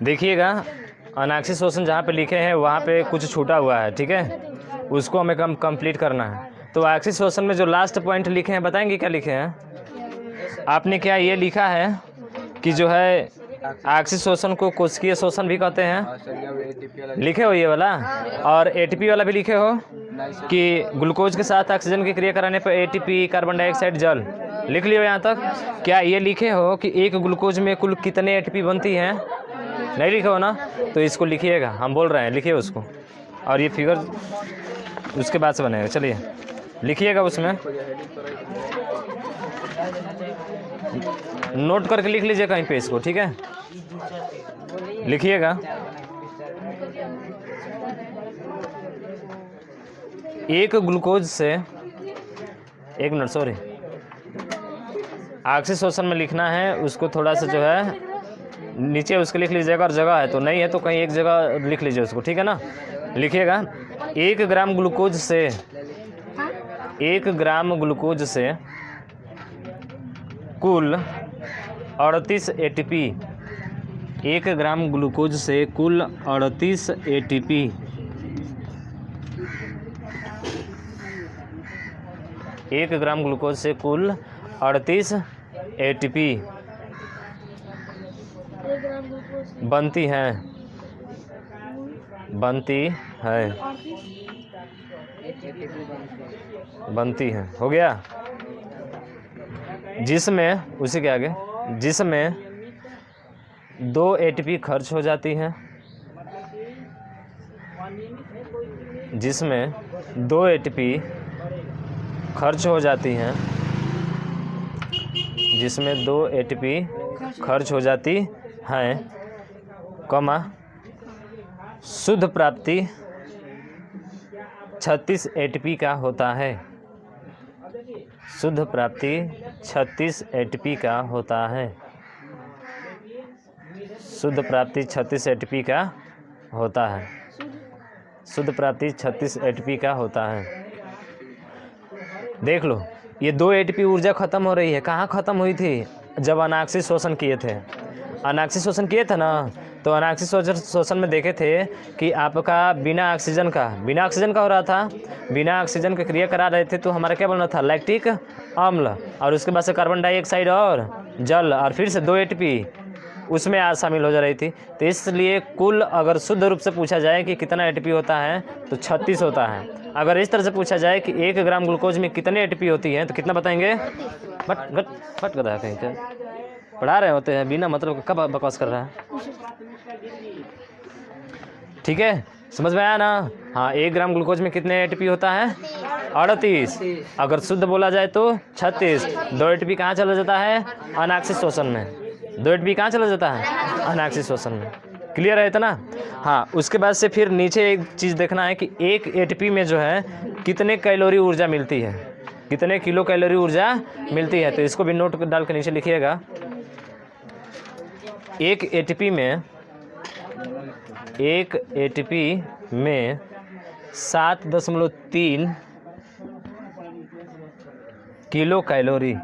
देखिएगा अनाक्षी शोषण जहाँ पे लिखे हैं वहाँ पे कुछ छूटा हुआ है, ठीक है, उसको हमें कंप्लीट करना है। तो अनाक्षी शोषण में जो लास्ट पॉइंट लिखे हैं बताएंगे क्या लिखे हैं? आपने क्या ये लिखा है कि जो है अनाक्षी शोषण को कोशिकीय शोषण भी कहते हैं, लिखे हो ये वाला, और एटीपी वाला भी लिखे हो कि ग्लूकोज के साथ ऑक्सीजन की क्रिया कराने पर एटीपी कार्बन डाइऑक्साइड जल, लिख लियो यहाँ तक। क्या ये लिखे हो कि एक ग्लूकोज में कुल कितने एटीपी बनती हैं? नहीं लिखे हो ना, तो इसको लिखिएगा, हम बोल रहे हैं लिखिए उसको, और ये फिगर उसके बाद से बनेगा। चलिए लिखिएगा, उसमें नोट करके लिख लीजिए कहीं पे इसको, ठीक है, लिखिएगा। एक ग्लूकोज से, एक मिनट सॉरी, ऑक्सी शोषण में लिखना है उसको थोड़ा सा जो है नीचे उसके लिख लीजिएगा, और जगह है तो नहीं है तो कहीं एक जगह लिख लीजिए उसको, ठीक है ना। लिखिएगा 1 ग्राम ग्लूकोज से, 1 ग्राम ग्लूकोज से कुल 38 एटीपी, 1 ग्राम ग्लूकोज से कुल 38 एटीपी, 1 ग्राम ग्लूकोज से कुल 38 एटीपी बनती हैं, बनती हैं, हो गया। जिसमें उसी के आगे, जिसमें 2 एटीपी खर्च हो जाती हैं, जिसमें 2 एटीपी खर्च हो जाती हैं, जिसमें 2 एटीपी खर्च हो जाती हैं, कमा शुद्ध प्राप्ति 36 एटीपी का होता है, शुद्ध प्राप्ति 36 एटीपी का होता है, शुद्ध प्राप्ति 36 एटीपी का होता है, शुद्ध प्राप्ति 36 एटीपी का होता है। देख लो, ये 2 एटीपी ऊर्जा खत्म हो रही है। कहाँ खत्म हुई थी? जब अनाक्षी शोषण किए थे, अनाक्षी शोषण किए थे ना, तो अनाक्षी शोषण में देखे थे कि आपका बिना ऑक्सीजन का हो रहा था, बिना ऑक्सीजन की क्रिया करा रहे थे, तो हमारा क्या बनना था? लैक्टिक अम्ल, और उसके बाद से कार्बन डाइऑक्साइड और जल, और फिर से 2 एटीपी उसमें आज शामिल हो जा रही थी। तो इसलिए कुल अगर शुद्ध रूप से पूछा जाए कि कितना एटीपी होता है तो 36 होता है। अगर इस तरह से पूछा जाए कि 1 ग्राम ग्लूकोज में कितने एटीपी होती हैं तो कितना बताएंगे? बट गधा कहीं का पढ़ा रहे होते हैं, बिना मतलब कब बकवास कर रहा है। ठीक है, समझ में आया ना? हाँ, 1 ग्राम ग्लूकोज में कितने एटीपी होता है? 38। अगर शुद्ध बोला जाए तो 36। 2 एटीपी कहाँ चला जाता है? अनाक्षी शोषण में। 2 एटीपी कहाँ चला जाता है? अनाक्षी शोषण में। क्लियर है इतना? हाँ, उसके बाद से फिर नीचे एक चीज़ देखना है कि 1 एटीपी में जो है कितने कैलोरी ऊर्जा मिलती है, कितने किलो कैलोरी ऊर्जा मिलती है। तो इसको भी नोट डाल के नीचे लिखिएगा। 1 एटीपी में 7.3 किलो कैलोरी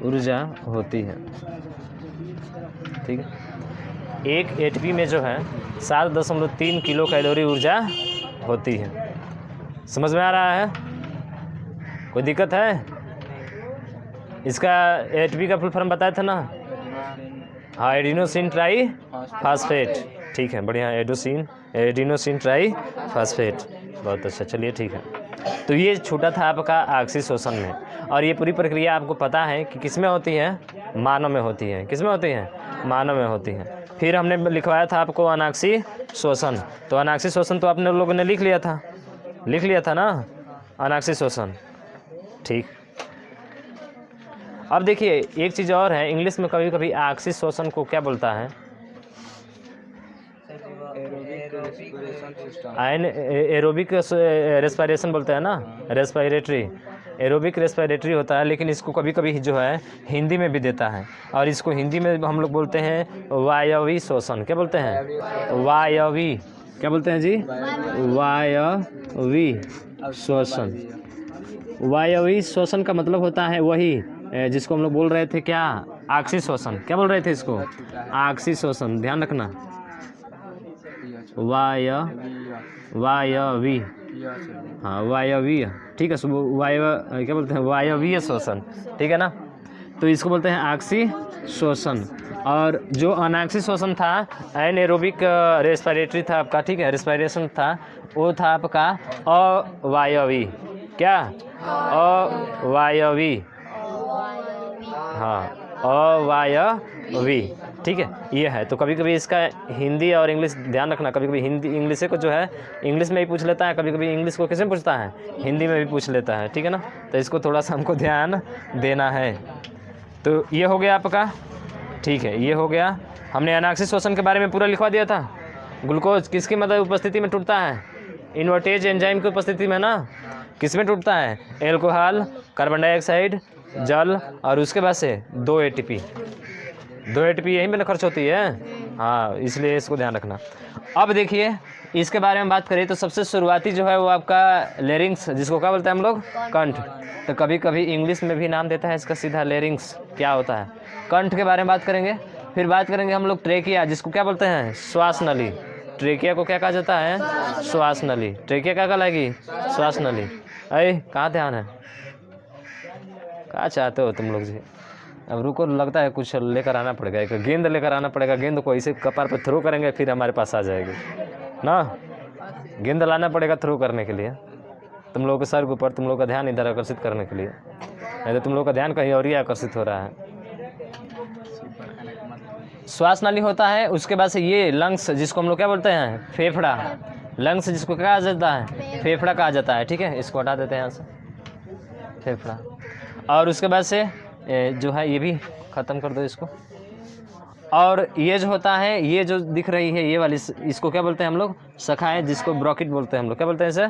ऊर्जा होती हैं, ठीक है। 1 एटीपी में जो है 7.3 किलो कैलोरी ऊर्जा होती है। समझ में आ रहा है? कोई दिक्कत है? इसका एटीपी का फुल फॉर्म बताया था ना? हाँ, एडिनोसिन ट्राई फास्फेट। ठीक है, बढ़िया, एडिनोसिन ट्राई फास्फेट, बहुत अच्छा। चलिए ठीक है, तो ये छूटा था आपका ऑक्सी शोषण में, और ये पूरी प्रक्रिया आपको पता है कि किस में होती है? मानव में होती है। किस में होती है? मानव में होती है। फिर हमने लिखवाया था आपको अनाक्षी शोषण, तो अनाक्षी शोषण तो आपने लोगों ने लिख लिया था ना, अनाक्षी शोषण। ठीक, अब देखिए एक चीज़ और है, इंग्लिश में कभी कभी ऑक्सी शोषण को क्या बोलता है? एरोबिक रेस्पिरेशन बोलते हैं ना, रेस्पिरेटरी एरोबिक रेस्पिरेटरी होता है, लेकिन इसको कभी कभी जो है हिंदी में भी देता है, और इसको हिंदी में हम लोग बोलते हैं वायवी श्वसन। क्या बोलते हैं? वायवी। क्या बोलते हैं जी? वायवी श्वसन। वायवी श्वसन का मतलब होता है वही जिसको हम लोग बोल रहे थे क्या? ऑक्सी श्वसन। क्या बोल रहे थे इसको? ऑक्सी श्वसन। ध्यान रखना, वायवी, हाँ वायवीय, ठीक है। क्या बोलते हैं? वायवीय श्वसन, ठीक है ना। तो इसको बोलते हैं ऑक्सी श्वसन। और जो अनाक्सी श्वसन था, एनाएरोबिक रेस्पिरेटरी था आपका, ठीक है, रेस्पिरेशन था, वो था आपका अवायवी। क्या? अवायवी, हाँ अवायवी, ठीक है, ये है। तो कभी कभी इसका हिंदी और इंग्लिश ध्यान रखना, कभी कभी हिंदी इंग्लिश को जो है इंग्लिश में ही पूछ लेता है, कभी कभी इंग्लिश को किस में पूछता है? हिंदी में भी पूछ लेता है, ठीक है ना। तो इसको थोड़ा सा हमको ध्यान देना है। तो ये हो गया आपका, ठीक है, ये हो गया। हमने अनाक्सी श्वसन के बारे में पूरा लिखवा दिया था। ग्लूकोज किसकी मतलब उपस्थिति में टूटता है? इन्वर्टेज एंजाइम की उपस्थिति में ना। किस में टूटता है? एल्कोहल, कार्बन डाइऑक्साइड, जल, और उसके बाद से 2 ATP। 2 ATP यहीं पे ना खर्च होती है, हाँ, इसलिए इसको ध्यान रखना। अब देखिए इसके बारे में बात करें तो सबसे शुरुआती जो है वो आपका लेरिंग्स, जिसको क्या बोलते हैं हम लोग? कंठ। तो कभी कभी इंग्लिश में भी नाम देता है इसका सीधा लेरिंग्स। क्या होता है? कंठ के बारे में बात करेंगे। फिर बात करेंगे हम लोग ट्रेकिया, जिसको क्या बोलते हैं? श्वास नली। ट्रेकिया को क्या कहा जाता है? श्वास नली। ट्रेकिया क्या कहलाएगी? श्वास नली। अरे कहाँ ध्यान है? क्या चाहते हो तुम लोग जी? अब रुको, लगता है कुछ लेकर आना पड़ेगा, एक गेंद लेकर आना पड़ेगा। गेंद को ऐसे कपार पर थ्रो करेंगे फिर हमारे पास आ जाएगी ना। गेंद लाना पड़ेगा थ्रो करने के लिए, तुम लोगों के सर के ऊपर, तुम लोग का ध्यान इधर आकर्षित करने के लिए। नहीं तो तुम लोग का ध्यान कहीं और ही आकर्षित हो रहा है। श्वास नाली होता है, उसके बाद से ये लंग्स, जिसको हम लोग क्या बोलते हैं? फेफड़ा। लंग्स जिसको क्या कहा जाता है? फेफड़ा कहा जाता है, ठीक है। इसको हटा देते हैं यहाँ से, फेफड़ा। और उसके बाद से जो है ये भी ख़त्म कर दो इसको। और ये जो होता है, ये जो दिख रही है ये वाली, इसको क्या बोलते हैं हम लोग? शाखाएं, जिसको ब्रोकिट बोलते हैं हम लोग। क्या बोलते हैं इसे?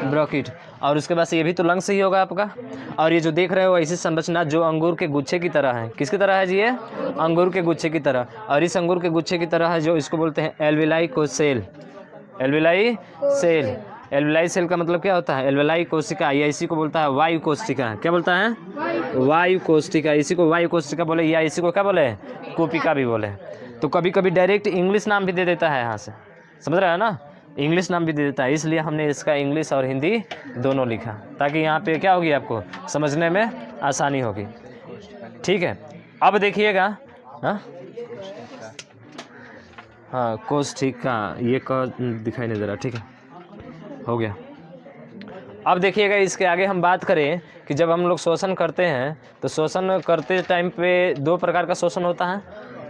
ब्रोकिट। और उसके बाद से ये भी तो लंग्स ही होगा आपका। और ये जो देख रहे हो ऐसी संरचना जो अंगूर के गुच्छे की तरह है। किसकी तरह है जी? ये अंगूर के गुच्छे की तरह। और इस अंगूर के गुच्छे की तरह है जो, इसको बोलते हैं एल्विलाई कोसेल। Alveoli cell. एल्विलाई सेल का मतलब क्या होता है? एल्विलाई कोशिका, या इसी को बोलता है वायु कोशिका। क्या बोलता है? वायु कोशिका। इसी को वायु कोशिका बोले, या इसी को क्या बोले? कोशिका भी बोले। तो कभी कभी डायरेक्ट इंग्लिश नाम भी दे देता है यहाँ से, समझ रहा है ना, इंग्लिश नाम भी दे देता है। इसलिए हमने इसका इंग्लिश और हिंदी दोनों लिखा, ताकि यहाँ पे क्या होगी, आपको समझने में आसानी होगी। ठीक है, अब देखिएगा, हाँ कोशिका, ये दिखाई नहीं दे रहा, ठीक है, हो गया। अब देखिएगा इसके आगे हम बात करें कि जब हम लोग शोषण करते हैं तो शोषण करते टाइम पे दो प्रकार का शोषण होता है।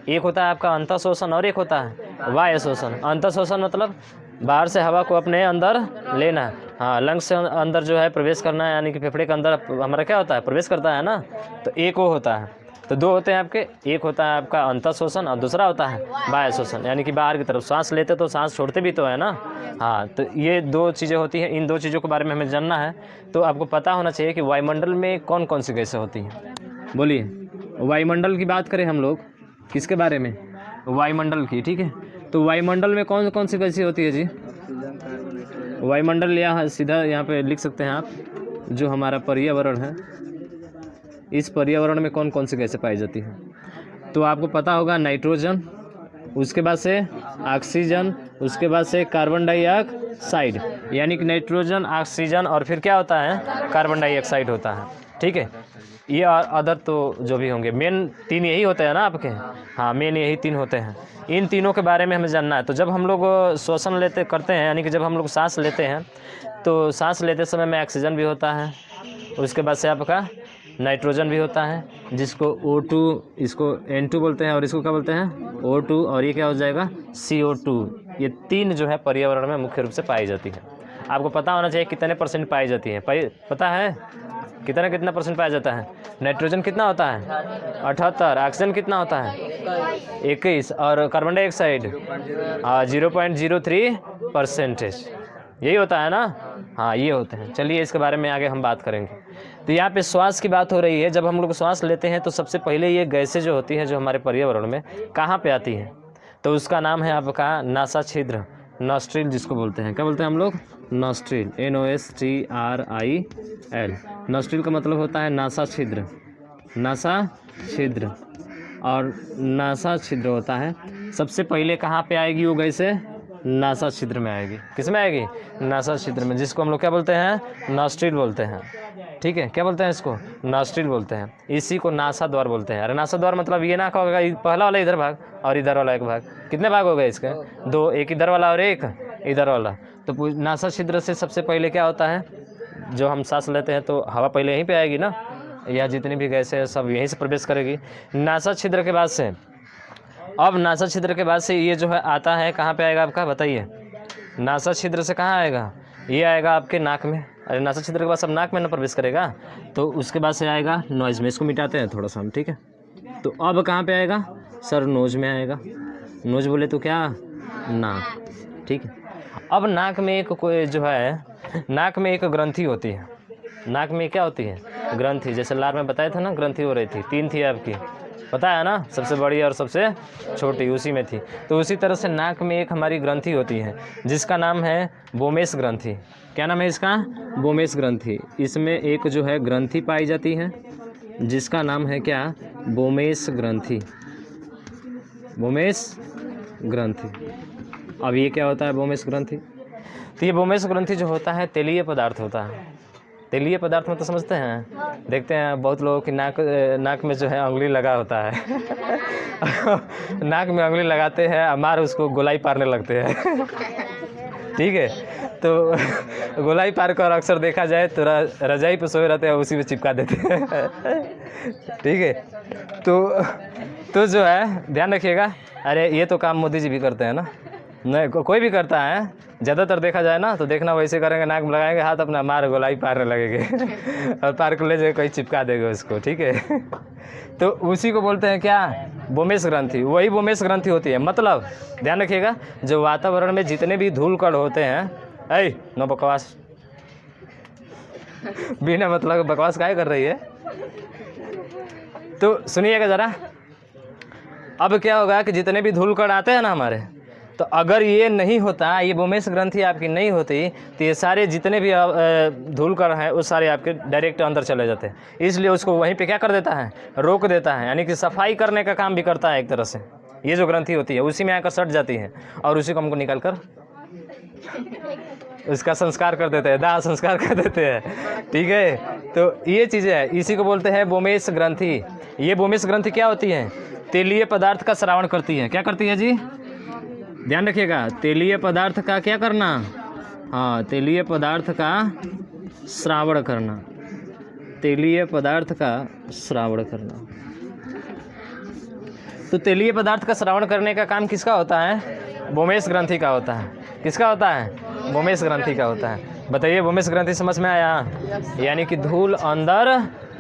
एक होता है आपका अंतः शोषण और एक होता है बाह्य शोषण। अंतः शोषण मतलब बाहर से हवा को अपने अंदर लेना, हाँ लंग्स से अंदर जो है प्रवेश करना है, यानी कि फेफड़े के अंदर हमारा क्या होता है, प्रवेश करता है ना। तो एक वो होता है, तो दो होते हैं आपके, एक होता है आपका अंतः शोषण और दूसरा होता है बाह्य शोषण, यानी कि बाहर की तरफ सांस लेते तो सांस छोड़ते भी तो है ना। हाँ, तो ये दो चीज़ें होती हैं। इन दो चीज़ों के बारे में हमें जानना है। तो आपको पता होना चाहिए कि वायुमंडल में कौन कौन सी गैसें होती हैं। बोलिए, वायुमंडल की बात करें हम लोग, किसके बारे में, वायुमंडल की, ठीक है। तो वायुमंडल में कौन कौन सी गैसें होती है जी। वायुमंडल यहाँ सीधा यहाँ पे लिख सकते हैं आप, जो हमारा पर्यावरण है, इस पर्यावरण में कौन कौन सी गैसें पाई जाती हैं। तो आपको पता होगा नाइट्रोजन, उसके बाद से ऑक्सीजन, उसके बाद से कार्बन डाइऑक्साइड, यानी कि नाइट्रोजन, ऑक्सीजन और फिर क्या होता है, कार्बन डाइऑक्साइड होता है, ठीक है। ये अदर तो जो भी होंगे, मेन तीन यही होते हैं ना आपके, हाँ मेन यही तीन होते हैं। इन तीनों के बारे में हमें जानना है। तो जब हम लोग श्वसन करते हैं, यानी कि जब हम लोग सांस लेते हैं, तो सांस लेते समय में ऑक्सीजन भी होता है, उसके बाद से आपका नाइट्रोजन भी होता है, जिसको O2, इसको N2 बोलते हैं, और इसको क्या बोलते हैं, O2, और ये क्या हो जाएगा, CO2। ये तीन जो है पर्यावरण में मुख्य रूप से पाई जाती है। आपको पता होना चाहिए कितने % पाई जाती है, पता है कितना % पाया जाता है। नाइट्रोजन कितना होता है, 78, ऑक्सीजन कितना होता है, 21, और कार्बन डाइऑक्साइड 0.03%। यही होता है ना, हाँ ये होते हैं। चलिए इसके बारे में आगे हम बात करेंगे। तो यहाँ पे श्वास की बात हो रही है। जब हम लोग श्वास लेते हैं तो सबसे पहले ये गैसें जो होती हैं जो हमारे पर्यावरण में कहाँ पे आती हैं, तो उसका नाम है आपका नासा छिद्र, नॉस्ट्रिल जिसको बोलते हैं। क्या बोलते हैं हम लोग? Nostril, NOSTRIL। नॉस्ट्रिल का मतलब होता है नासा छिद्र, नासा छिद्र। और नासा छिद्र होता है सबसे पहले कहाँ पे आएगी वो गैसें? नासा छिद्र में आएगी। किस में आएगी? नासा छिद्र में, जिसको हम लोग क्या बोलते हैं? नॉस्ट्रिल बोलते हैं। ठीक है, क्या बोलते हैं इसको? नॉस्ट्रिल बोलते हैं। इसी को नासा द्वार बोलते हैं। अरे नासा द्वार मतलब ये ना होगा पहला वाला इधर भाग और इधर वाला एक भाग। कितने भाग हो गए इसके? 2, एक इधर वाला और एक इधर वाला। तो नासा छिद्र से सबसे पहले क्या होता है, जो हम सांस लेते हैं तो हवा पहले यहीं पे आएगी ना, या जितनी भी गैसें सब यहीं से प्रवेश करेगी। नासा छिद्र के बाद से, अब नासा छिद्र के बाद से ये जो है आता है कहाँ पे आएगा आपका? बताइए। नासा छिद्र से कहाँ आएगा? ये आएगा आपके नाक में। अरे नासा छिद्र के बाद सब नाक में ना प्रवेश करेगा, तो उसके बाद से आएगा नॉइज़ में। इसको मिटाते हैं थोड़ा सा हम, ठीक है। तो अब कहाँ पे आएगा? सर नोज में आएगा। नोज बोले तो क्या? नाक, ठीक है। अब नाक में एक कोई जो है, नाक में एक ग्रंथि होती है। नाक में क्या होती है? ग्रंथि। जैसे लार में बताया था ना, ग्रंथि हो रही थी, 3 थी आपकी, पता है ना, सबसे बड़ी और सबसे छोटी उसी में थी। तो उसी तरह से नाक में एक हमारी ग्रंथि होती है जिसका नाम है बोमेस ग्रंथि। क्या नाम है इसका? बोमेस ग्रंथि। इसमें एक जो है ग्रंथि पाई जाती है जिसका नाम है क्या? बोमेस ग्रंथि, बोमेस ग्रंथि। अब ये क्या होता है बोमेस ग्रंथि? तो ये बोमेस ग्रंथि जो होता है तेलीय पदार्थ होता है। तेलीय पदार्थ में तो समझते हैं, देखते हैं बहुत लोगों की नाक में जो है उंगली लगा होता है नाक में उंगली लगाते हैं, हमारे उसको गोलाई पारने लगते हैं ठीक है। तो गोलाई पार कर अक्सर देखा जाए तो रजाई पे सोए रहते हैं, उसी में चिपका देते हैं ठीक है। तो जो है ध्यान रखिएगा। अरे ये तो काम मोदी जी भी करते हैं ना, नहीं कोई भी करता है, ज़्यादातर देखा जाए ना तो देखना वैसे करेंगे, नाक में लगाएंगे हाथ अपना, मार गोलाई पारने लगेंगे और पार को ले जाए कहीं चिपका देंगे उसको, ठीक है तो उसी को बोलते हैं क्या? बोमेस ग्रंथि। वही बोमेस ग्रंथि होती है। मतलब ध्यान रखिएगा, जो वातावरण में जितने भी धूल कण होते हैं, ऐ नो बकवास बिना मतलब बकवास काहे कर रही है, तो सुनिएगा ज़रा। अब क्या होगा कि जितने भी धूल कण आते हैं ना हमारे, तो अगर ये नहीं होता, ये बोमेस ग्रंथि आपकी नहीं होती, तो ये सारे जितने भी धूल कण हैं वो सारे आपके डायरेक्ट अंदर चले जाते हैं। इसलिए उसको वहीं पे क्या कर देता है? रोक देता है, यानी कि सफाई करने का काम भी करता है एक तरह से। ये जो ग्रंथि होती है उसी में आकर सट जाती है और उसी को हमको निकाल कर उसका संस्कार कर देते हैं, दाह संस्कार कर देते हैं, ठीक है। तो ये चीज़ें है, इसी को बोलते हैं बोमेस ग्रंथि। ये बोमेस ग्रंथि क्या होती है? तेलीय पदार्थ का श्रावण करती है। क्या करती है जी? ध्यान रखिएगा, तेलीय पदार्थ का क्या करना? हाँ, तेलीय पदार्थ का श्रावण करना, तेलीय पदार्थ का श्रावण करना। तो तेलीय पदार्थ का श्रावण करने का काम किसका होता है? बोमेस ग्रंथि का होता है। किसका होता है? बोमेस ग्रंथि का होता है। बताइए, बोमेस ग्रंथि समझ में आया? यानी कि धूल अंदर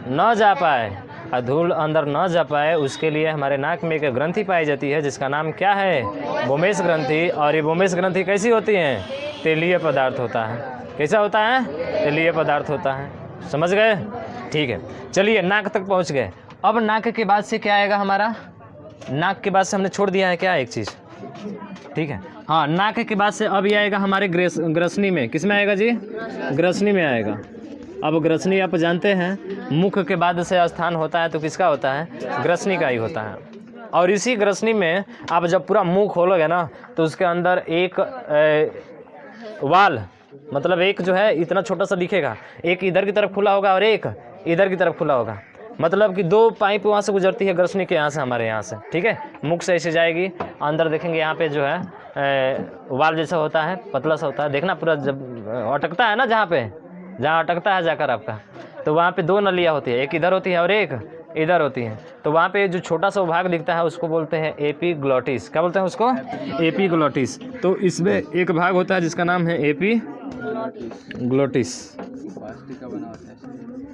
न जा पाए, और धूल अंदर न जा पाए उसके लिए हमारे नाक में एक ग्रंथि पाई जाती है जिसका नाम क्या है? बोमेस ग्रंथि। और ये बोमेस ग्रंथि कैसी होती है? तेलीय पदार्थ होता है। कैसा होता है? तेलीय पदार्थ होता है। समझ गए? ठीक है, चलिए नाक तक पहुंच गए। अब नाक के बाद से क्या आएगा हमारा? नाक के बाद से हमने छोड़ दिया है क्या एक चीज़, ठीक है। हाँ, नाक के बाद से अब ये आएगा हमारे ग्रसनी में। किस में आएगा जी? ग्रसनी में आएगा। अब ग्रसनी आप जानते हैं मुख के बाद से स्थान होता है तो किसका होता है? ग्रसनी का ही होता है। और इसी ग्रसनी में आप जब पूरा मुंह खोलोगे ना तो उसके अंदर एक वाल, मतलब एक जो है इतना छोटा सा दिखेगा, एक इधर की तरफ खुला होगा और एक इधर की तरफ खुला होगा। मतलब कि 2 पाइप वहाँ से गुजरती है ग्रसनी के यहाँ से, हमारे यहाँ से, ठीक है। मुख से ऐसे जाएगी, अंदर देखेंगे यहाँ पे जो है वाल जैसा होता है, पतला सा होता है। देखना पूरा जब अटकता है ना, जहाँ अटकता है जाकर आपका, तो वहाँ पे 2 नलियाँ होती है, एक इधर होती है और एक इधर होती है। तो वहाँ पे जो छोटा सा भाग दिखता है उसको बोलते हैं एपीग्लॉटिस। क्या बोलते हैं उसको? एपीग्लॉटिस। तो इसमें एक भाग होता है जिसका नाम है एपीग्लॉटिस।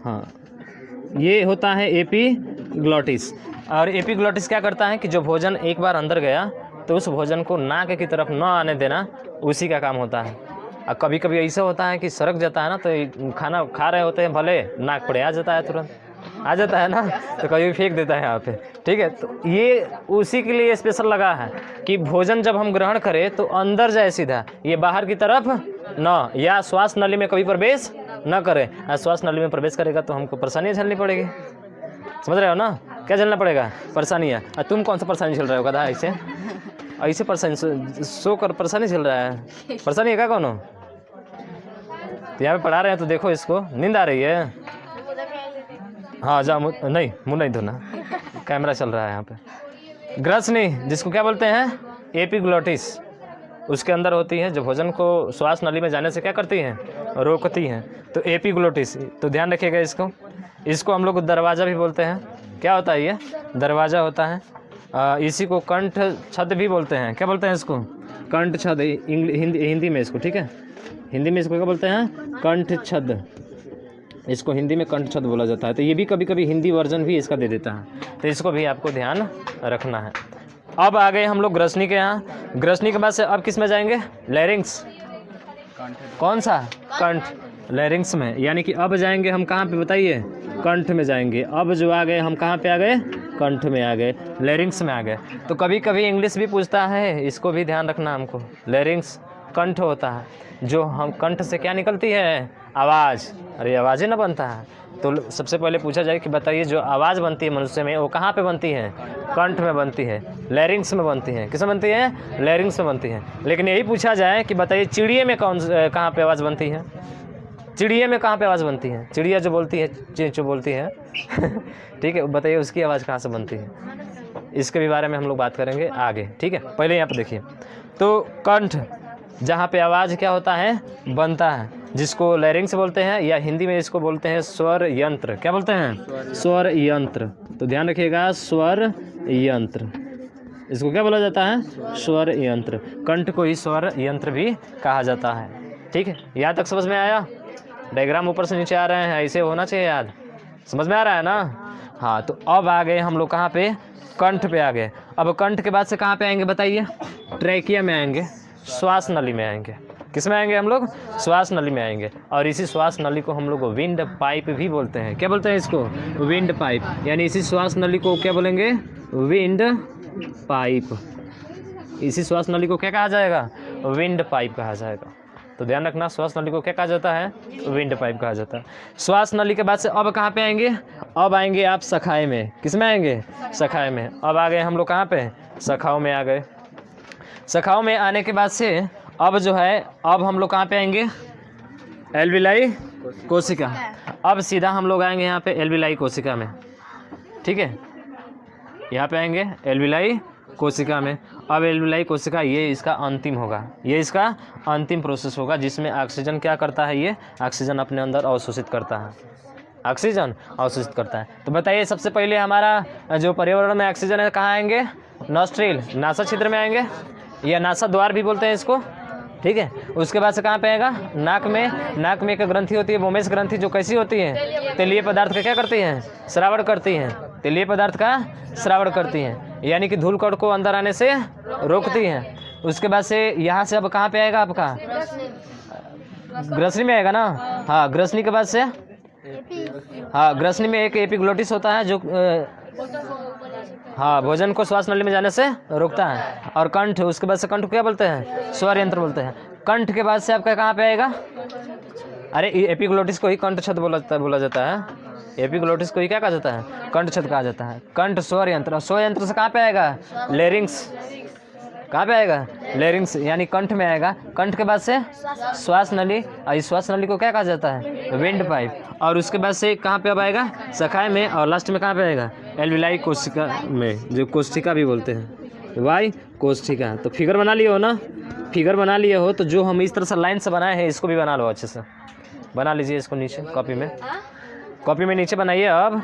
हाँ, ये होता है एपीग्लॉटिस। और एपीग्लॉटिस क्या करता है कि जो भोजन एक बार अंदर गया तो उस भोजन को नाक की तरफ न आने देना, उसी का काम होता है। और कभी कभी ऐसा होता है कि सरक जाता है ना, तो खाना खा रहे होते हैं भले नाक पड़े आ जाता है, तुरंत आ जाता है ना, तो कभी फेंक देता है यहाँ पे। ठीक है, तो ये उसी के लिए स्पेशल लगा है कि भोजन जब हम ग्रहण करें तो अंदर जाए सीधा, ये बाहर की तरफ न, या श्वास नली में कभी प्रवेश न करे। श्वास नली में प्रवेश करेगा तो हमको परेशानियाँ झेलनी पड़ेगी, समझ रहे हो ना, क्या झेलना पड़ेगा, परेशानियाँ। तुम कौन सा परेशानी झेल रहे हो गधा, ऐसे ऐसे परेशानी सो कर परेशानी झेल रहा है, परेशानी है क्या कौन हो? तो यहाँ पे पढ़ा रहे हैं तो देखो, इसको नींद आ रही है। हाँ जा, नहीं मुँह नहीं धोना, कैमरा चल रहा है यहाँ पे। ग्रसनी जिसको क्या बोलते हैं, एपिग्लोटिस, उसके अंदर होती है, जो भोजन को श्वास नली में जाने से क्या करती हैं, रोकती हैं, तो एपिग्लोटिस। तो ध्यान रखिएगा इसको। इसको हम लोग दरवाज़ा भी बोलते हैं। क्या होता है ये, दरवाज़ा होता है। इसी को कंठ छद भी बोलते हैं। क्या बोलते हैं इसको, कंठ छद, हिंदी में इसको, ठीक है, हिंदी में इसको क्या बोलते हैं, कंठ छद। इसको हिंदी में कंठ छद बोला जाता है। तो ये भी कभी कभी हिंदी वर्जन भी इसका दे देता है, तो इसको भी आपको ध्यान रखना है। अब आ गए हम लोग ग्रसनी के यहाँ। ग्रसनी के बाद से अब किस में जाएंगे, लैरिंग्स। कौन सा, कंठ, लैरिंग्स में। यानी कि अब जाएंगे हम कहाँ पे बताइए, कंठ में जाएंगे। अब जो आ गए हम कहाँ पे आ गए, कंठ में आ गए, लैरिंग्स में आ गए। तो कभी कभी इंग्लिश भी पूछता है, इसको भी ध्यान रखना हमको। लैरिंग्स कंठ होता है, जो हम कंठ से क्या निकलती है, आवाज़। अरे आवाज़ ही ना बनता है, तो सबसे पहले पूछा जाए कि बताइए जो आवाज़ बनती है मनुष्य में वो कहाँ पे बनती है, कंठ में बनती है, लैरिंग्स में बनती है। किस में बनती है, लैरिंग्स में बनती है। लेकिन यही पूछा जाए कि बताइए चिड़िया में कहाँ पे आवाज़ बनती है, चिड़िया में कहाँ पे आवाज़ बनती है, चिड़िया जो बोलती है, चींचू बोलती है ठीक है, बताइए उसकी आवाज़ कहाँ से बनती है। इसके भी बारे में हम लोग बात करेंगे आगे, ठीक है। पहले यहाँ पे देखिए, तो कंठ जहाँ पे आवाज़ क्या होता है, बनता है, जिसको लैरिंग्स बोलते हैं, या हिंदी में इसको बोलते हैं स्वर यंत्र। क्या बोलते हैं, स्वर यंत्र। तो ध्यान रखिएगा, स्वर यंत्र, इसको क्या बोला जाता है, स्वर यंत्र। कंठ को ही स्वर यंत्र भी कहा जाता है। ठीक है, यहाँ तक समझ में आया। डायग्राम ऊपर से नीचे आ रहे हैं, ऐसे होना चाहिए याद, समझ में आ रहा है ना। हाँ, तो अब आ गए हम लोग कहाँ पे, कंठ पे आ गए। अब कंठ के बाद से कहाँ पे आएंगे बताइए, ट्रैकिया में आएंगे, श्वास नली में आएंगे। किस में आएंगे हम लोग, श्वास नली में आएंगे। और इसी श्वास नली को हम लोग विंड पाइप भी बोलते हैं। क्या बोलते हैं इसको, विंड पाइप। यानी इसी श्वास नली को क्या बोलेंगे, विंड पाइप। इसी श्वास नली को क्या कहा जाएगा, विंड पाइप कहा जाएगा। तो ध्यान रखना, श्वास नली को क्या कहा जाता है, विंड पाइप कहा जाता है। श्वास नली के बाद से अब कहाँ पे आएंगे, अब आएंगे आप सखाए में। किस में आएंगे, सखाए में। अब आ गए हम लोग कहाँ पे, सखाओं में आ गए। सखाओं में आने के बाद से अब जो है, अब हम लोग कहाँ पे आएंगे, एल्विलाई कोशिका। अब सीधा हम लोग आएंगे यहाँ पे एल्विलाई कोशिका में। ठीक है, यहाँ पे आएंगे एल्विलाई कोशिका में। अब एल्विलाई कोशिका ये इसका अंतिम होगा, ये इसका अंतिम प्रोसेस होगा, जिसमें ऑक्सीजन क्या करता है, ये ऑक्सीजन अपने अंदर अवशोषित करता है, ऑक्सीजन अवशोषित करता है। तो बताइए सबसे पहले हमारा जो पर्यावरण में ऑक्सीजन है कहाँ आएंगे, नॉस्ट्रिल, नासा छिद्र में आएंगे, या नासा द्वार भी बोलते हैं इसको। ठीक है, उसके बाद से कहाँ पे आएगा, नाक में। नाक में एक ग्रंथि होती है, वोमेश ग्रंथि, जो कैसी होती है, तेलीय पदार्थ का क्या करती हैं, श्रावण करती हैं, तेलीय पदार्थ का श्रावण करती हैं, यानी कि धूल कण को अंदर आने से रोकती हैं। उसके बाद से यहाँ से अब कहाँ पे आएगा आपका, ग्रसनी में आएगा ना। हाँ, ग्रसनी के बाद से, हाँ, ग्रसनी में एक एपिग्लोटिस होता है जो हाँ भोजन को श्वास नली में जाने से रोकता है। और कंठ, उसके बाद से कंठ को क्या बोलते हैं, स्वर यंत्र बोलते हैं। कंठ के बाद से आपका कहाँ पे आएगा, अरे एपिग्लोटिस को ही कंठ छद बोला जाता है। एपिग्लोटिस को ही क्या कहा जाता है, कंठ छद कहा जाता है। कंठ स्वर यंत्र, स्वर यंत्र से कहाँ पे आएगा, लैरिंग्स। कहाँ पे आएगा, लैरिंग्स, यानी कंठ में आएगा। कंठ के बाद से श्वास नली, और इस श्वास नली को क्या कहा जाता है, विंड पाइप। और उसके बाद से कहाँ पे अब आएगा, सखाए में। और लास्ट में कहाँ पे आएगा, एल्विलाई कोशिका में, जो कोशिका भी बोलते हैं, वाई कोशिका। तो फिगर बना लिए हो ना, फिगर बना लिए हो तो जो हम इस तरह से लाइन से बनाए हैं इसको भी बना लो, अच्छे से बना लीजिए इसको नीचे कॉपी में, कॉपी में नीचे बनाइए। अब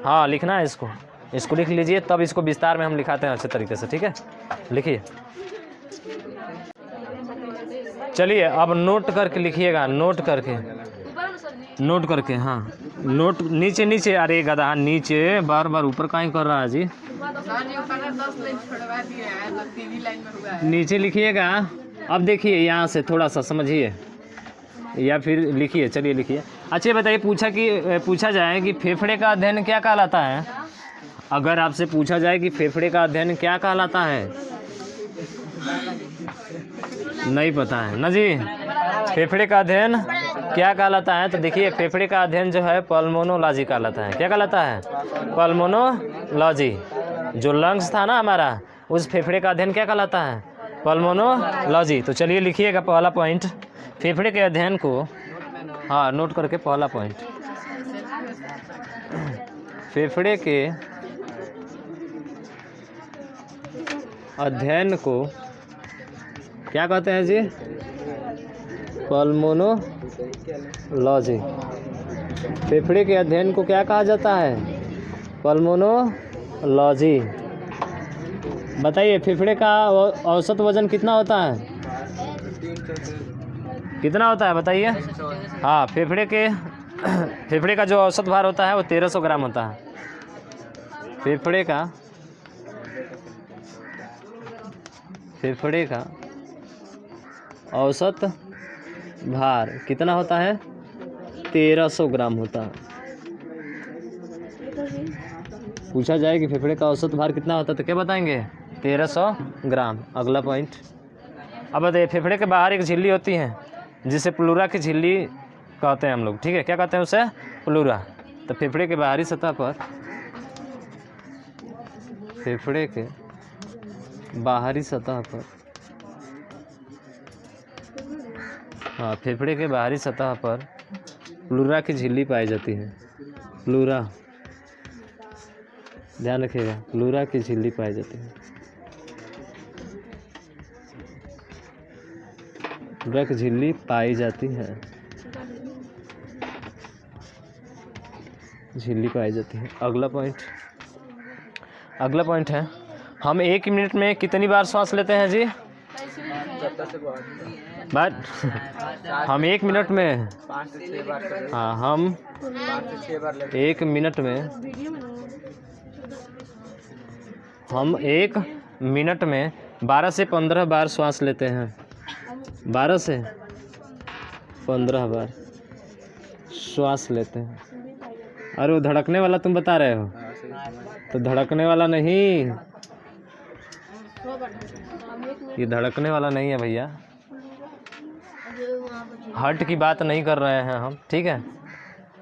हाँ लिखना है इसको, इसको लिख लीजिए, तब इसको विस्तार में हम लिखाते हैं अच्छे तरीके से। ठीक है, लिखिए। चलिए अब नोट करके लिखिएगा, नोट करके, नोट करके। हाँ नोट नीचे नीचे, अरे गधा नीचे, बार बार ऊपर काहे कर रहा है जी, नीचे लिखिएगा, अब देखिए यहाँ से थोड़ा सा समझिए या फिर लिखिए, चलिए लिखिए। अच्छा बताइए, पूछा जाए कि फेफड़े का अध्ययन क्या कहलाता है। अगर आपसे पूछा जाए कि फेफड़े का अध्ययन क्या कहलाता है, नहीं पता है ना जी, फेफड़े का अध्ययन क्या कहलाता है। तो देखिए फेफड़े का अध्ययन जो है पल्मोनोलॉजी कहलाता है। क्या कहलाता है? पल्मोनोलॉजी। जो लंग्स था ना हमारा, उस फेफड़े का अध्ययन क्या कहलाता है? पल्मोनोलॉजी। तो चलिए लिखिएगा पहला पॉइंट, फेफड़े के अध्ययन को, हाँ नोट करके पहला पॉइंट, फेफड़े के अध्ययन को क्या कहते हैं जी? पल्मोनोलॉजी। फेफड़े के अध्ययन को क्या कहा जाता है? पल्मोनोलॉजी। बताइए फेफड़े का औसत वजन कितना होता है? कितना होता है बताइए? हाँ, फेफड़े का जो औसत भार होता है वो 1300 ग्राम होता है। फेफड़े का औसत भार कितना होता है? 1300 ग्राम होता है। पूछा जाए कि फेफड़े का औसत भार कितना होता है तो क्या बताएंगे? 1300 ग्राम। अगला पॉइंट, अब बताइए फेफड़े के बाहर एक झिल्ली होती है जिसे प्लूरा की झिल्ली कहते हैं हम लोग, ठीक है? क्या कहते हैं उसे? प्लूरा। तो फेफड़े के बाहरी सतह पर, फेफड़े के बाहरी सतह पर, हाँ फेफड़े के बाहरी सतह पर प्लूरा की झिल्ली पाई जाती है। प्लूरा, ध्यान रखिएगा, प्लूरा की झिल्ली पाई जाती है। प्लूरा की झिल्ली पाई जाती है, झिल्ली पाई जाती है। अगला पॉइंट है, हम 1 मिनट में कितनी बार सांस लेते हैं जी? बट हम 1 मिनट में, हाँ हम 1 मिनट में, हम 1 मिनट में 12 से 15 बार सांस लेते हैं। 12 से 15 बार श्वास लेते हैं। अरे वो धड़कने वाला तुम बता रहे हो, तो धड़कने वाला नहीं, ये धड़कने वाला नहीं है भैया, हार्ट की बात नहीं कर रहे हैं हम, ठीक है?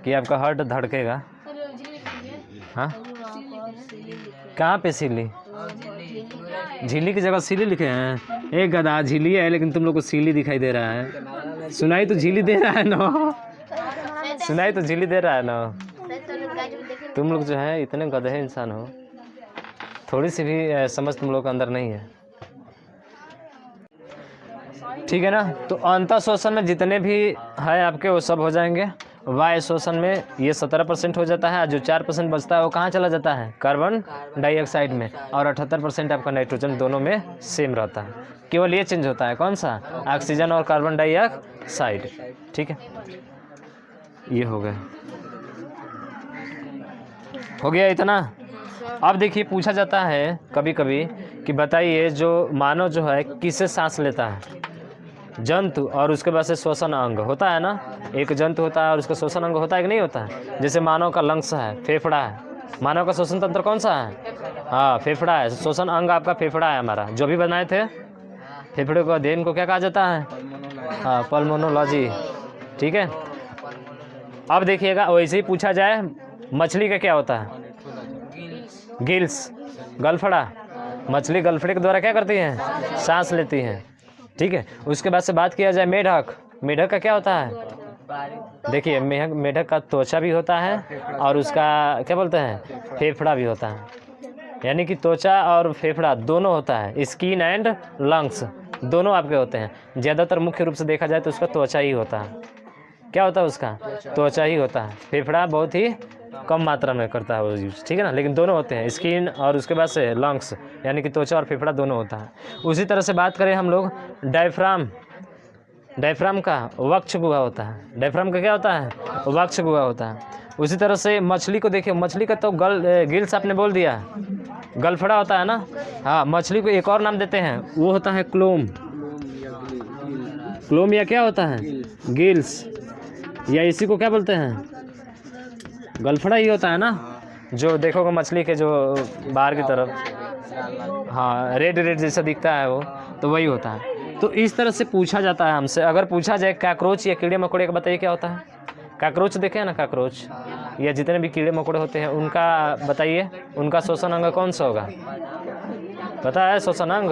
कि आपका हार्ट धड़केगा। हाँ, कहाँ पे सीली? झिल्ली की जगह सीली लिखे हैं। एक गधा, झिल्ली है लेकिन तुम लोग को सीली दिखाई दे रहा है। सुनाई तो झिल्ली दे रहा है ना, सुनाई तो झिल्ली दे रहा है ना। तुम लोग जो है इतने गधे इंसान हो, थोड़ी सी भी समझ तुम लोग के अंदर नहीं है, ठीक है ना? तो अंतः श्वसन में जितने भी है आपके वो सब हो जाएंगे। वायु श्वसन में ये 17% हो जाता है, जो 4% बचता है वो कहाँ चला जाता है? कार्बन डाइऑक्साइड में। और 78% आपका नाइट्रोजन, दोनों में सेम रहता है। केवल ये चेंज होता है, कौन सा? ऑक्सीजन और कार्बन डाइऑक्साइड, ठीक है? ये हो गया इतना। अब देखिए पूछा जाता है कभी कभी कि बताइए जो मानव जो है किससे सांस लेता है? जंतु और उसके बाद से श्वसन अंग होता है ना। एक जंतु होता है और उसका श्वसन अंग होता है कि नहीं होता है? जैसे मानव का लंग्स है, फेफड़ा है। मानव का श्वसन तंत्र कौन सा है? हाँ फेफड़ा है। श्वसन अंग आपका फेफड़ा है हमारा, जो भी बनाए थे। फेफड़े को अध्ययन को क्या कहा जाता है? हाँ पल्मोनोलॉजी, ठीक है? अब देखिएगा वैसे ही पूछा जाए मछली का क्या होता है? गिल्स, गलफड़ा। मछली गलफड़े के द्वारा क्या करती हैं? सांस लेती हैं, ठीक है? उसके बाद से बात किया जाए मेढक। मेढक का क्या होता है? देखिए मेढक का त्वचा भी होता है और उसका क्या बोलते हैं? फेफड़ा भी होता है। यानी कि त्वचा और फेफड़ा दोनों होता है। स्किन एंड लंग्स दोनों आपके होते हैं। ज़्यादातर मुख्य रूप से देखा जाए तो उसका त्वचा ही होता है। क्या होता है उसका? त्वचा ही होता है। फेफड़ा बहुत ही कम मात्रा में करता है वो यूज, ठीक है ना? लेकिन दोनों होते हैं, स्किन और उसके बाद से लंग्स, यानी कि त्वचा और फेफड़ा दोनों होता है। उसी तरह से बात करें हम लोग डायफ्राम। डायफ्राम का वक्ष गुहा होता है। डायफ्राम का क्या होता है? वक्ष गुहा होता है। उसी तरह से मछली को देखिए, मछली का तो गिल्स आपने बोल दिया, गलफड़ा होता है ना। हाँ, मछली को एक और नाम देते हैं, वो होता है क्लोम। क्लोम या क्या होता है? गिल्स, या इसी को क्या बोलते हैं? गलफड़ा ही होता है ना, जो देखोगे मछली के जो बाहर की तरफ, हाँ रेड रेड जैसा दिखता है वो, तो वही होता है। तो इस तरह से पूछा जाता है हमसे। अगर पूछा जाए कॉकरोच या कीड़े मकोड़े का बताइए क्या होता है? कॉकरोच देखे हैं ना, कॉकरोच या जितने भी कीड़े मकोड़े होते हैं उनका बताइए, उनका श्वसन अंग कौन सा होगा? पता है श्वसन अंग?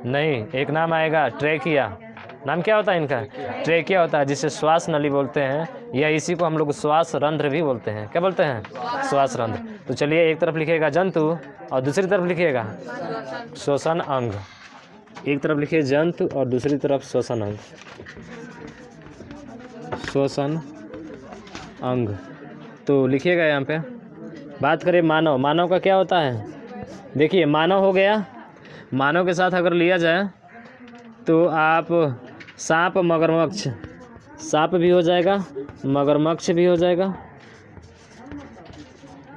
नहीं, एक नाम आएगा ट्रेकिया। नाम क्या होता है इनका? ट्रेकिया होता है, जिसे श्वास नली बोलते हैं, या इसी को हम लोग श्वास रंध्र भी बोलते हैं। क्या बोलते हैं? श्वास रंध्र। तो चलिए एक तरफ लिखिएगा जंतु और दूसरी तरफ लिखिएगा श्वसन अंग। एक तरफ लिखिए जंतु और दूसरी तरफ श्वसन अंग। श्वसन अंग तो लिखिएगा यहाँ पे। बात करें मानव, मानव का क्या होता है? देखिए मानव हो गया, मानव के साथ अगर लिया जाए तो आप सांप मगरमच्छ, सांप भी हो जाएगा, मगरमच्छ भी हो जाएगा,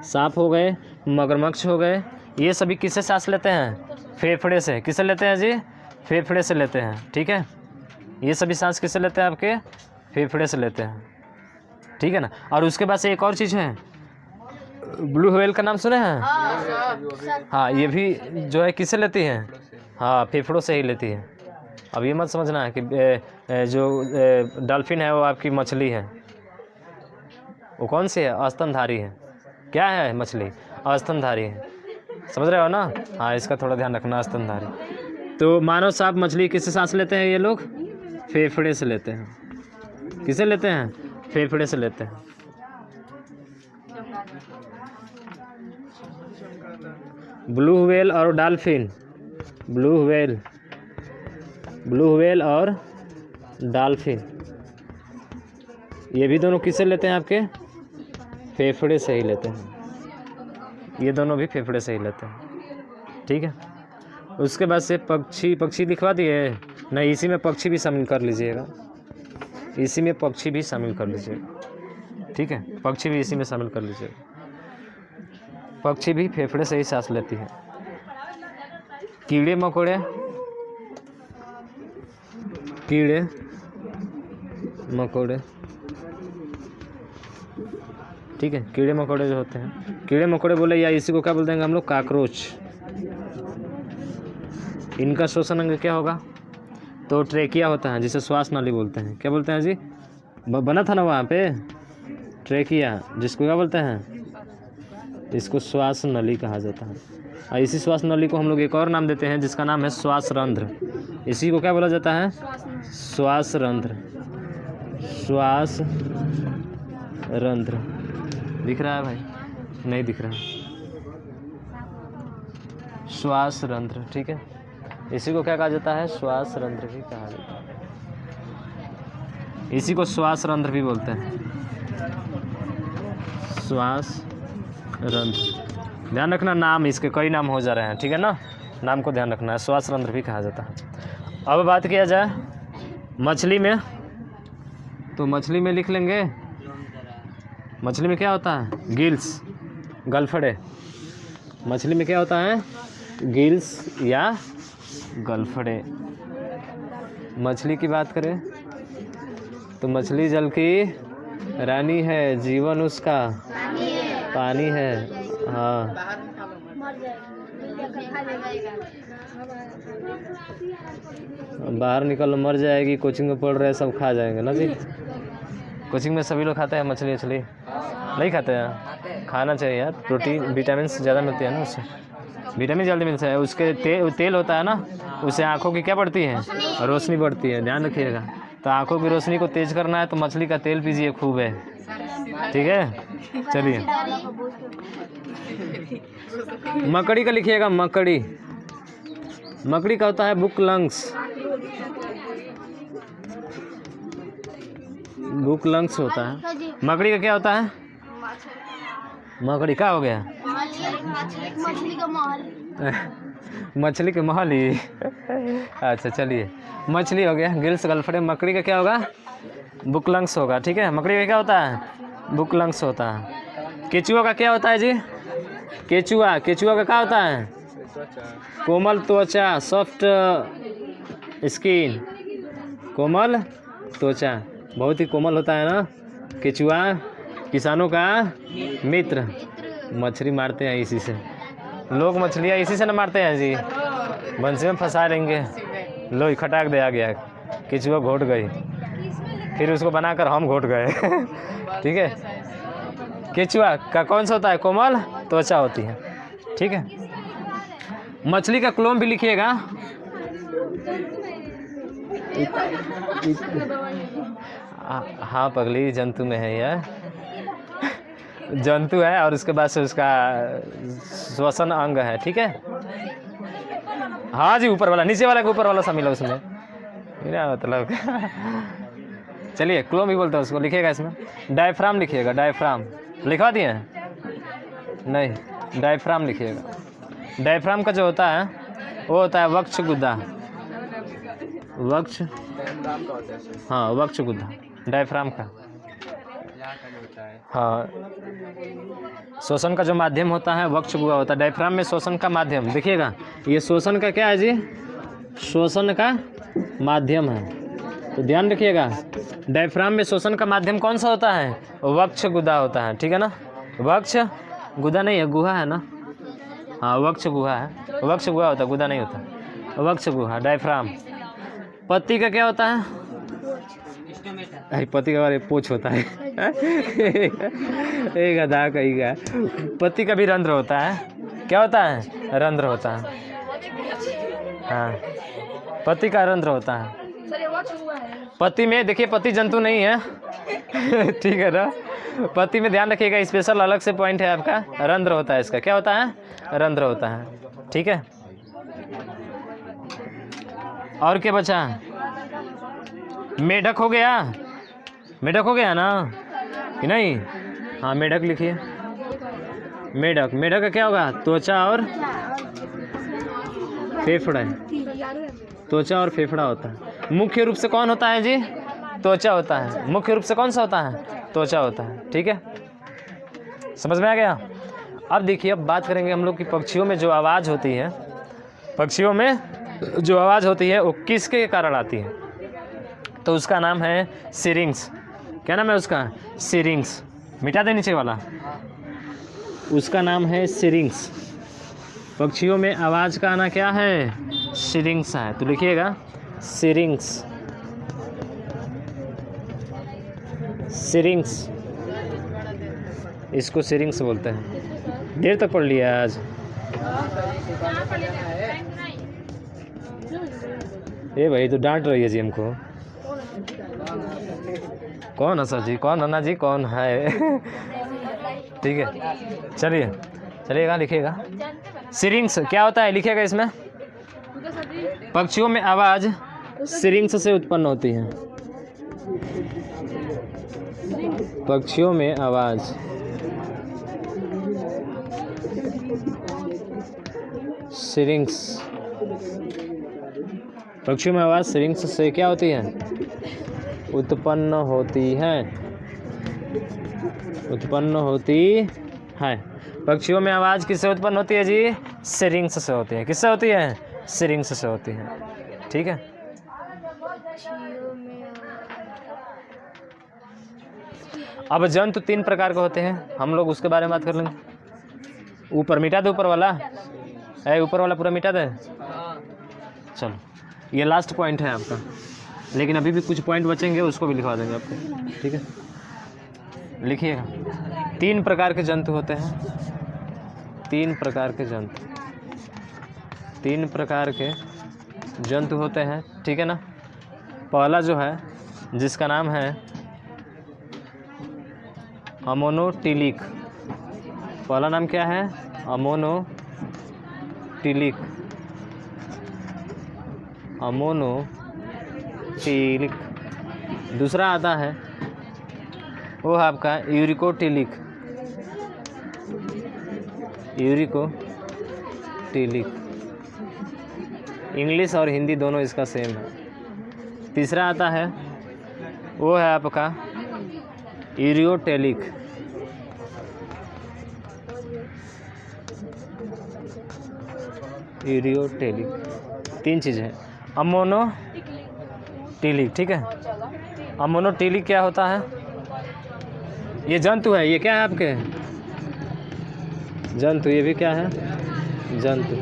सांप हो गए, मगरमच्छ हो गए, ये सभी किससे सांस लेते हैं? फेफड़े से। किससे लेते हैं जी? फेफड़े से लेते हैं। ठीक है, ये सभी सांस किससे लेते हैं? आपके फेफड़े से लेते हैं। ठीक है ना। और उसके बाद से एक और चीज़ है, ब्लू व्हेल का नाम सुने हैं? हाँ, ये भी जो है किससे लेती हैं? हाँ, फेफड़ों से ही लेती है। अब ये मत समझना है कि जो डॉल्फिन है वो आपकी मछली है। वो कौन सी है? स्तनधारी है। क्या है मछली? स्तनधारी है। समझ रहे हो ना? हाँ, इसका थोड़ा ध्यान रखना, स्तनधारी। तो मानव सांप मछली किससे सांस लेते हैं? ये लोग फेफड़े से लेते हैं। किससे लेते हैं? फेफड़े से लेते हैं। ब्लू व्हेल और डॉल्फिन, ब्लू व्हेल और डॉल्फिन, ये भी दोनों किससे लेते हैं? आपके फेफड़े से ही लेते हैं। ये दोनों भी फेफड़े से ही लेते हैं। ठीक है। उसके बाद से पक्षी, पक्षी लिखवा दिए? नहीं, इसी में पक्षी भी शामिल कर लीजिएगा, इसी में पक्षी भी शामिल कर लीजिएगा। ठीक है, पक्षी भी इसी में शामिल कर लीजिएगा। पक्षी भी फेफड़े से ही सांस लेती है। कीड़े मकोड़े, कीड़े मकोड़े, ठीक है, कीड़े मकोड़े जो होते हैं, कीड़े मकोड़े बोले, या इसी को क्या बोलते हैं हम लोग? कॉकरोच। इनका श्वसन अंग क्या होगा? तो ट्रेकिया होता है, जिसे श्वास नाली बोलते हैं। क्या बोलते हैं जी? बना था ना वहाँ पे ट्रेकिया, जिसको क्या बोलते हैं? इसको श्वास नली कहा जाता है। और इसी श्वास नली को हम लोग एक और नाम देते हैं, जिसका नाम है श्वास रंध्र। इसी को क्या बोला जाता है? श्वास रंध्र। श्वास रंध्र दिख रहा है भाई? नहीं दिख रहा है। श्वास रंध्र, ठीक है, इसी को क्या कहा जाता है? श्वास रंध्र भी कहा जाता है। इसी को श्वास रंध्र भी बोलते हैं, श्वास रंध्र। ध्यान रखना, नाम इसके कई नाम हो जा रहे हैं। ठीक है ना, नाम को ध्यान रखना है। श्वास रंध्र भी कहा जाता है। अब बात किया जाए मछली में, तो मछली में लिख लेंगे, मछली में क्या होता है? गिल्स, गलफड़े। मछली में क्या होता है? गिल्स या गलफड़े। मछली की बात करें तो मछली जल की रानी है, जीवन उसका पानी है। हाँ, बाहर निकल मर जाएगी, कोचिंग में पढ़ रहे सब खा जाएंगे ना जी। कोचिंग में सभी लोग खाते हैं मछली? मछली नहीं खाते हैं? खाना चाहिए यार, प्रोटीन विटामिन ज़्यादा मिलती है ना उससे, विटामिन जल्दी मिलता है। उसके तेल होता है ना, उससे आँखों की क्या बढ़ती है? रोशनी बढ़ती है। ध्यान रखिएगा। तो आँखों की रोशनी को तेज़ करना है तो मछली का तेल पीजिए खूब है। ठीक है, चलिए। मकड़ी का लिखिएगा, मकड़ी। मकड़ी का होता है बुक लंग्स, बुक लंग्स होता है। मकड़ी का क्या होता है? मकड़ी का हो गया? मछली के महल ही। अच्छा चलिए, मछली हो गया, गिल्स गलफड़े। मकड़ी का क्या होगा? बुक लंग्स होगा। ठीक है, मकड़ी का क्या होता है? बुक लंग्स होता है। केचुआ का क्या होता है जी? केचुआ, केचुआ का क्या होता है? कोमल त्वचा, सॉफ्ट स्किन, कोमल त्वचा, बहुत ही कोमल होता है ना। केचुआ किसानों का मित्र, मछली मारते हैं इसी से, लोग मछलियाँ इसी से ना मारते हैं जी, बंसी में फंसा लेंगे। लो खटाक दे आ गया, केचुआ घोट गई, फिर उसको बनाकर हम घोट गए। ठीक है, केचुआ का कौन सा होता है, कोमल त्वचा होती है। ठीक है, मछली का क्लोम भी लिखिएगा। हाँ पगली, जंतु में है यह, जंतु है और उसके बाद से उसका श्वसन अंग है। ठीक है, हाँ जी, ऊपर वाला, नीचे वाला के ऊपर वाला शामिल है उसमें, मेरा मतलब। चलिए क्लोम भी बोलते हैं उसको, लिखिएगा इसमें डायफ्राम लिखिएगा, डायफ्राम लिखवा दिए हैं नहीं, डायफ्राम लिखिएगा। डायफ्राम का जो होता है वो होता है वक्ष गुदा, वक्ष, हाँ वक्ष गुदा डायफ्राम का। हाँ, श्वसन का जो माध्यम होता है वक्ष गुहा होता है, डायफ्राम में श्वसन का माध्यम। देखिएगा ये श्वसन का क्या है जी, श्वसन का माध्यम है, तो ध्यान रखिएगा। डायफ्राम में श्वसन का माध्यम कौन सा होता है, वक्ष गुदा होता है। ठीक है ना, वक्ष गुदा नहीं है, गुहा है ना, हाँ वक्ष गुहा है, वक्ष गुहा होता है, गुदा नहीं होता, वक्ष गुहा डायफ्राम। पत्ती का क्या होता है, पति का बारे पोछ होता है। एक गधा कहीं का, पति का भी रंध्र होता है, क्या होता है, रंध्र होता है। हाँ, पति का रंध्र होता है। पति में देखिए, पति जंतु नहीं है। ठीक है ना, पति में ध्यान रखिएगा, स्पेशल अलग से पॉइंट है आपका, रंध्र होता है इसका, क्या होता है, रंध्र होता है। ठीक है, और क्या बचा, मेढक हो गया, मेढक हो गया ना कि नहीं, हाँ मेढक लिखिए, मेढक, मेढक का क्या होगा, त्वचा और फेफड़ा, त्वचा और फेफड़ा होता है। मुख्य रूप से कौन होता है जी, त्वचा होता है, मुख्य रूप से कौन सा होता है, त्वचा होता है। ठीक है, समझ में आ गया। अब देखिए, अब बात करेंगे हम लोग कि पक्षियों में जो आवाज़ होती है, पक्षियों में जो आवाज़ होती है वो किसके कारण आती है, तो उसका नाम है सिरिंग्स। क्या नाम है उसका, सिरिंग्स, मिटा दे नीचे वाला, उसका नाम है सिरिंग्स। पक्षियों में आवाज़ का आना क्या है, सिरिंग्स है, तो लिखिएगा सिरिंग्स, सिरिंग्स, इसको सिरिंग्स बोलते हैं। देर तक पढ़ लिया आज, ये भाई तो डांट रही है जी हमको। कौन है सर जी, कौन है ना जी, कौन है। ठीक है, चलिए चलिएगा, लिखिएगा सिरिंग्स क्या होता है, लिखिएगा इसमें, पक्षियों में आवाज़ सिरिंग्स से उत्पन्न होती है, पक्षियों में आवाज़ सिरिंग्स, पक्षियों में आवाज़ सिरिंग्स से क्या होती है, उत्पन्न होती है, उत्पन्न होती है। पक्षियों में आवाज़ किससे उत्पन्न होती है जी, सिरिंग्स से होती है। किससे होती है, सिरिंग्स से होती है। ठीक है, अब जंतु तीन प्रकार के होते हैं, हम लोग उसके बारे में बात कर लेंगे। ऊपर मिटा दे, ऊपर वाला है, ऊपर वाला पूरा मिटा दे। चलो, ये लास्ट पॉइंट है आपका, लेकिन अभी भी कुछ पॉइंट बचेंगे, उसको भी लिखवा देंगे आपको। ठीक है, लिखिएगा, तीन प्रकार के जंतु होते हैं, तीन प्रकार के जंतु, तीन प्रकार के जंतु होते हैं। ठीक है ना, पहला जो है जिसका नाम है अमोनोटिलिक, पहला नाम क्या है, अमोनोटिलिक, अमोनोटिलिक। दूसरा आता है वो है आपका यूरिकोटिलिक, यूरिकोटिलिक, इंग्लिश और हिंदी दोनों इसका सेम है। तीसरा आता है वो है आपका यूरियोटेलिक, यूरियोटेलिक। तीन चीज़ है, अमोनो टीलिक, ठीक है। अमोनोटीलिक क्या होता है? ये जंतु है, ये क्या है आपके जंतु, ये भी क्या है जंतु,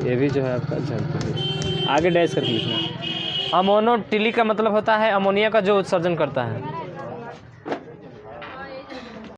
ये भी जो है आपका जंतु है। आगे डैश करके लिखना। अमोनोटीलिक का मतलब होता है अमोनिया का जो उत्सर्जन करता है।